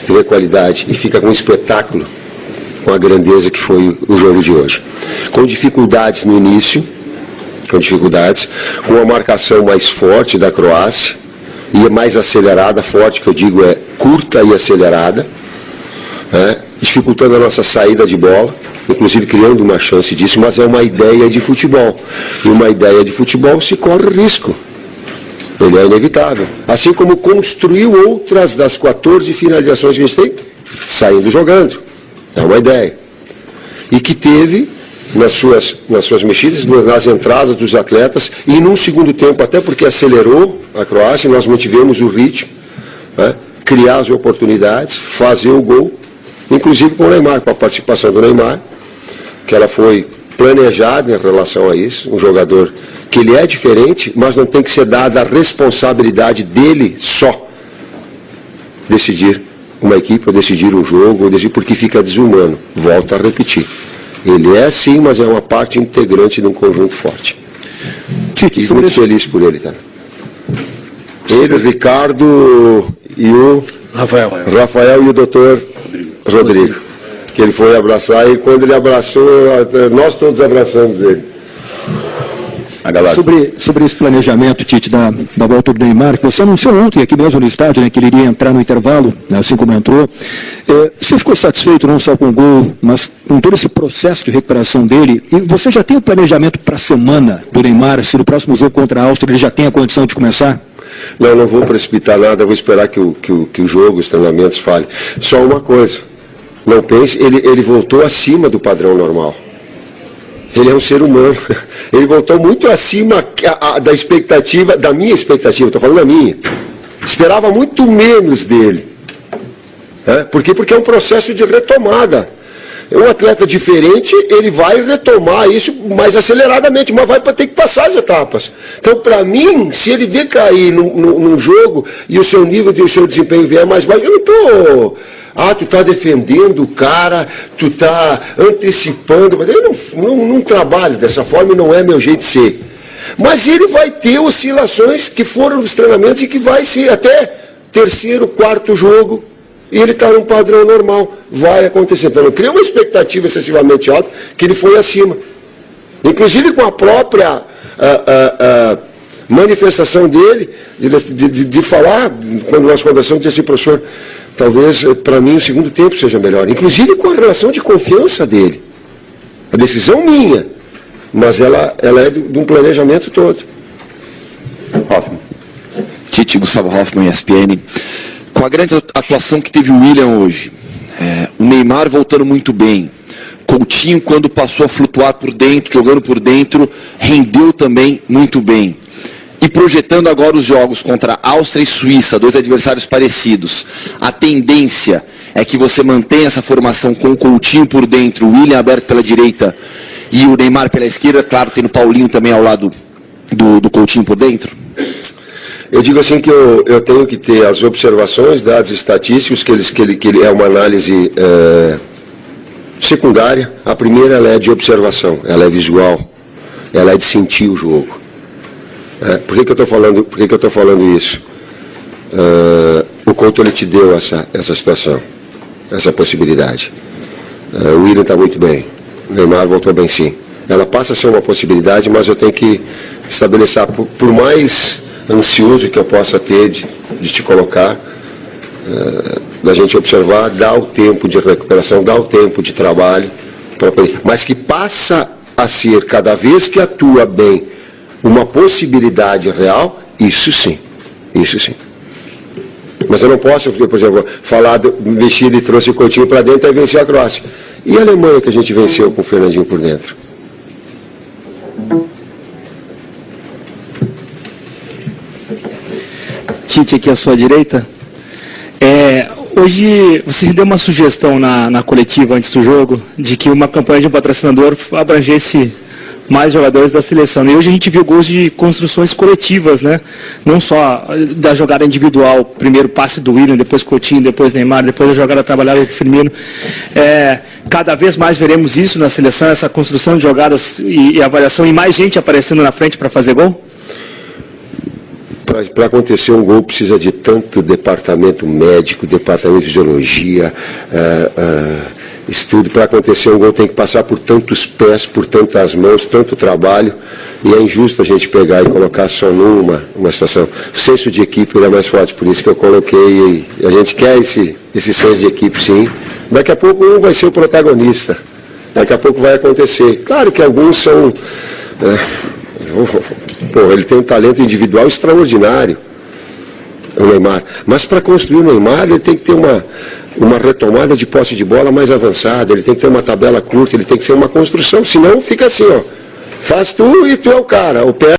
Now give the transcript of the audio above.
tu vê qualidade e fica com um espetáculo, com a grandeza que foi o jogo de hoje. Com dificuldades no início, com a marcação mais forte da Croácia, e mais acelerada, forte, que eu digo é curta e acelerada, dificultando a nossa saída de bola, inclusive criando uma chance disso, mas é uma ideia de futebol. E uma ideia de futebol se corre risco. Ele é inevitável. Assim como construiu outras das 14 finalizações que a gente tem, saindo jogando. É uma ideia. E que teve, nas suas mexidas, nas entradas dos atletas, e num segundo tempo, até porque acelerou a Croácia, nós mantivemos o ritmo, criar as oportunidades, fazer o gol, inclusive com o Neymar, com a participação do Neymar, que ela foi planejada em relação a isso, um jogador que ele é diferente, mas não tem que ser dada a responsabilidade dele só decidir uma equipe, ou decidir um jogo, ou decidir, porque fica desumano. Volto a repetir. Ele é sim, mas é uma parte integrante de um conjunto forte. Tite, e muito feliz por ele também. Ele, o Ricardo e o Rafael e o doutor Rodrigo, que ele foi abraçar, e quando ele abraçou, nós todos abraçamos ele. Sobre esse planejamento, Tite, da volta do Neymar, que você anunciou ontem aqui mesmo no estádio, né, que ele iria entrar no intervalo, assim como entrou. Você ficou satisfeito não só com o gol, mas com todo esse processo de recuperação dele? E você já tem o planejamento para a semana do Neymar, se no próximo jogo contra a Áustria ele já tem a condição de começar? Não vou precipitar nada, vou esperar que o jogo, os treinamentos falhem. Só uma coisa, não pense, ele voltou acima do padrão normal. Ele é um ser humano. Ele voltou muito acima da expectativa, da minha expectativa, estou falando da minha. Esperava muito menos dele. Por quê? Porque é um processo de retomada. Um atleta diferente, ele vai retomar isso mais aceleradamente, mas vai ter que passar as etapas. Então, para mim, se ele decair num jogo e o seu nível e o seu desempenho vier mais baixo, eu não estou... tu está defendendo o cara, tu está antecipando, mas eu não trabalho dessa forma e não é meu jeito de ser. Mas ele vai ter oscilações que foram dos treinamentos e que vai ser até terceiro, quarto jogo, e ele está num padrão normal. Vai acontecer. Então, eu criei uma expectativa excessivamente alta, que ele foi acima. Inclusive com a própria manifestação dele, de falar, quando nós conversamos, disse assim, professor, talvez para mim o segundo tempo seja melhor. Inclusive com a relação de confiança dele. A decisão minha, mas ela é de um planejamento todo. Hoffman. Tite, Gustavo Hoffman, ESPN. Com a grande atuação que teve o William hoje, o Neymar voltando muito bem, Coutinho, quando passou a flutuar por dentro, jogando por dentro, rendeu também muito bem. E projetando agora os jogos contra Áustria e Suíça, dois adversários parecidos, a tendência é que você mantenha essa formação com o Coutinho por dentro, o William aberto pela direita e o Neymar pela esquerda, claro, tendo o Paulinho também ao lado do Coutinho por dentro? Eu digo assim que eu tenho que ter as observações, dados estatísticos, que ele é uma análise secundária. A primeira ela é de observação, ela é visual, ela é de sentir o jogo. Por que eu estou falando isso? O Couto ele te deu essa situação, essa possibilidade. O William está muito bem, o Neymar voltou bem sim. Ela passa a ser uma possibilidade, mas eu tenho que estabelecer, por mais ansioso que eu possa ter de te colocar, da gente observar, dá o tempo de recuperação, dá o tempo de trabalho, mas que passa a ser, cada vez que atua bem, uma possibilidade real, isso sim. Mas eu não posso, por exemplo, falar mexido e trouxe o Coutinho para dentro e venceu a Croácia. E a Alemanha que a gente venceu com o Fernandinho por dentro? Tite, aqui à sua direita. Hoje você deu uma sugestão na coletiva antes do jogo de que uma campanha de um patrocinador abrangesse mais jogadores da seleção. E hoje a gente viu gols de construções coletivas, né? Não só da jogada individual, primeiro passe do William, depois Coutinho, depois Neymar, depois a jogada trabalhada do Firmino. Cada vez mais veremos isso na seleção, essa construção de jogadas e avaliação, e mais gente aparecendo na frente para fazer gol? para acontecer um gol precisa de tanto departamento médico, departamento de fisiologia, estudo. Para acontecer um gol tem que passar por tantos pés, por tantas mãos, tanto trabalho, e é injusto a gente pegar e colocar só uma situação. O senso de equipe é mais forte, por isso que eu coloquei, a gente quer esse senso de equipe, sim. Daqui a pouco um vai ser o protagonista, daqui a pouco vai acontecer. Claro que alguns são... ele tem um talento individual extraordinário, o Neymar. Mas para construir o Neymar, ele tem que ter uma retomada de posse de bola mais avançada, ele tem que ter uma tabela curta, ele tem que ter uma construção, senão fica assim, ó, faz tu e tu é o cara, o pé